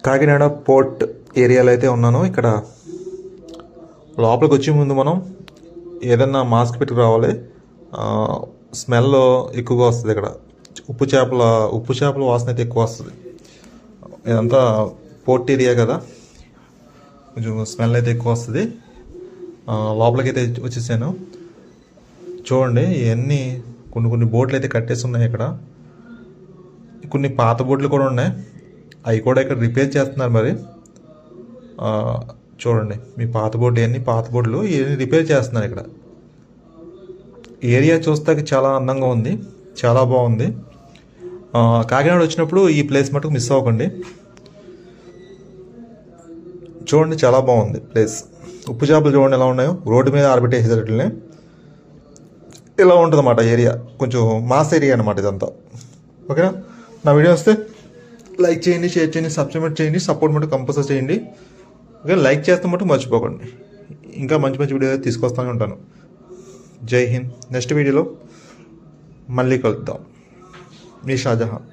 Kakinada port ఏరియాలో అయితే ఉన్నాను. ఇక్కడ లోపలికి వచ్చే ముందు మనం ఏదన్నా మాస్క్ పెట్టుకు రావాలి. స్మెల్ ఎక్కువగా వస్తుంది. ఇక్కడ ఉప్పు చేపల వాసన అయితే ఎక్కువ వస్తుంది. ఇదంతా పోర్ట్ ఏరియా కదా, కొంచెం స్మెల్ అయితే ఎక్కువ వస్తుంది. లోపలికి అయితే వచ్చేసాను. చూడండి, ఇవన్నీ కొన్ని బోట్లు అయితే కట్టేసి ఉన్నాయి. ఇక్కడ కొన్ని పాత బోట్లు కూడా ఉన్నాయి. అవి కూడా ఇక్కడ రిపేర్ చేస్తున్నారు. మరి చూడండి, మీ పాత బోట్లు ఇవన్నీ రిపేర్ చేస్తున్నారు. ఇక్కడ ఏరియా చూస్తాకి చాలా అందంగా ఉంది, చాలా బాగుంది. కాకినాడ వచ్చినప్పుడు ఈ ప్లేస్ మటుకు మిస్ అవ్వకండి. చూడండి, చాలా బాగుంది ప్లేస్. ఉప్పు చేపలు చూడండి ఎలా ఉన్నాయో, రోడ్డు మీద ఆరబెట్టేసేటట్లనే ఇలా ఉంటుంది అన్నమాట. ఏరియా కొంచెం మాస్ ఏరియా అనమాట ఇదంతా. ఓకేనా? నా వీడియో వస్తే లైక్ చేయండి, షేర్ చేయండి, సబ్స్క్రైబ్ చేయండి. సపోర్ట్ మటు కంపల్సరీ చేయండి. ఓకే, లైక్ చేస్తే మటు మర్చిపోకండి. ఇంకా మంచి వీడియో తీసుకొస్తూనే ఉంటాను. జై హింద్. నెక్స్ట్ వీడియోలో మళ్ళీ కలుద్దాం. మీ షాజహాన్.